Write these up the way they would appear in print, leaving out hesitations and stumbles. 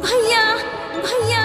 भैया भैया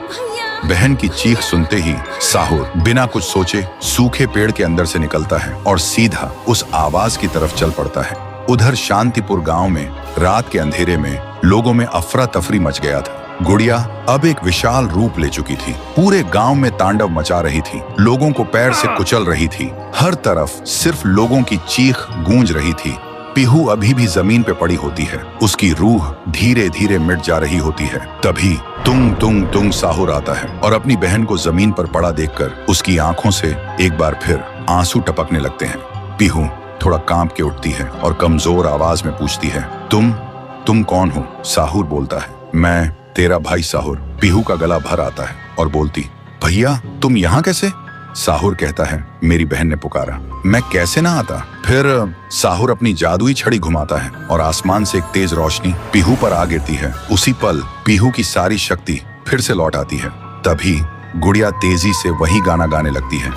भैया। बहन की चीख सुनते ही साहुर बिना कुछ सोचे सूखे पेड़ के अंदर से निकलता है और सीधा उस आवाज की तरफ चल पड़ता है। उधर शांतिपुर गांव में रात के अंधेरे में लोगों में अफरा तफरी मच गया था। गुड़िया अब एक विशाल रूप ले चुकी थी, पूरे गांव में तांडव मचा रही थी, लोगों को पैर से कुचल रही थी। हर तरफ सिर्फ लोगों की चीख गूंज रही थी। पीहू अभी भी जमीन पे पड़ी होती है, उसकी रूह धीरे धीरे मिट जा रही होती है। तभी तुंग तुंग तुंग साहुर आता है और अपनी बहन को जमीन पर पड़ा देखकर उसकी आंखों से एक बार फिर आंसू टपकने लगते हैं। पीहू थोड़ा कांप के उठती है और कमजोर आवाज में पूछती है, तुम कौन हो? साहुर बोलता है, मैं तेरा भाई साहुर। पीहू का गला भर आता है और बोलती, भैया तुम यहाँ कैसे? साहुर कहता है, मेरी बहन ने पुकारा, मैं कैसे ना आता? फिर साहुर अपनी जादुई छड़ी घुमाता है और आसमान से एक तेज रोशनी पीहू पर आ गिरती है। उसी पल पीहू की सारी शक्ति फिर से लौट आती है। तभी गुड़िया तेजी से वही गाना गाने लगती है।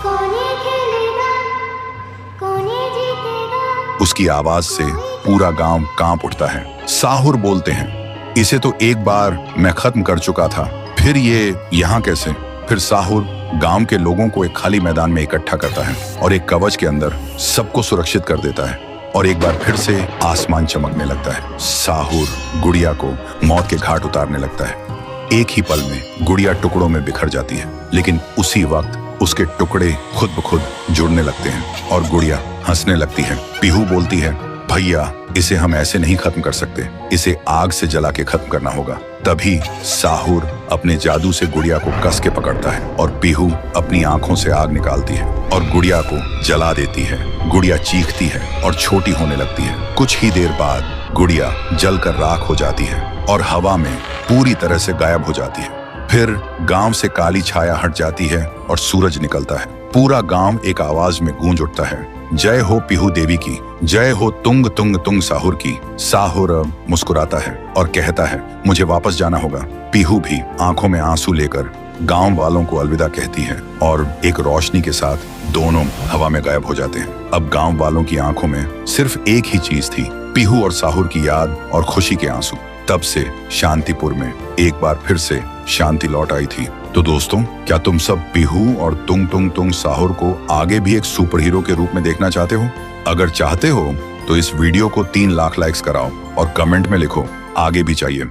उसकी आवाज से पूरा गांव कांप उठता है। साहुर बोलते हैं, इसे तो एक बार मैं खत्म कर चुका था, फिर ये यहाँ कैसे? फिर साहुर गांव के लोगों को एक खाली मैदान में इकट्ठा करता है और एक कवच के अंदर सबको सुरक्षित कर देता है और एक बार फिर से आसमान चमकने लगता है। साहुर गुड़िया को मौत के घाट उतारने लगता है। एक ही पल में गुड़िया टुकड़ों में बिखर जाती है, लेकिन उसी वक्त उसके टुकड़े खुद ब खुद जुड़ने लगते हैं और गुड़िया हंसने लगती है। पीहू बोलती है, भैया इसे हम ऐसे नहीं खत्म कर सकते, इसे आग से जला के खत्म करना होगा। तभी साहुर अपने जादू से गुड़िया को कस के पकड़ता है और पीहू अपनी आंखों से आग निकालती है और गुड़िया को जला देती है। गुड़िया चीखती है और छोटी होने लगती है। कुछ ही देर बाद गुड़िया जलकर राख हो जाती है और हवा में पूरी तरह से गायब हो जाती है। फिर गांव से काली छाया हट जाती है और सूरज निकलता है। पूरा गांव एक आवाज में गूंज उठता है, जय हो पीहू देवी की, जय हो तुंग तुंग तुंग साहुर की। साहुर मुस्कुराता है और कहता है, मुझे वापस जाना होगा। पीहू भी आंखों में आंसू लेकर गांव वालों को अलविदा कहती है और एक रोशनी के साथ दोनों हवा में गायब हो जाते हैं। अब गांव वालों की आंखों में सिर्फ एक ही चीज थी, पीहू और साहुर की याद और खुशी के आंसू। तब से शांतिपुर में एक बार फिर से शांति लौट आई थी। तो दोस्तों, क्या तुम सब पीहू और तुंग तुंग तुंग साहुर को आगे भी एक सुपर हीरो के रूप में देखना चाहते हो? अगर चाहते हो तो इस वीडियो को 3 लाख लाइक्स कराओ और कमेंट में लिखो, आगे भी चाहिए।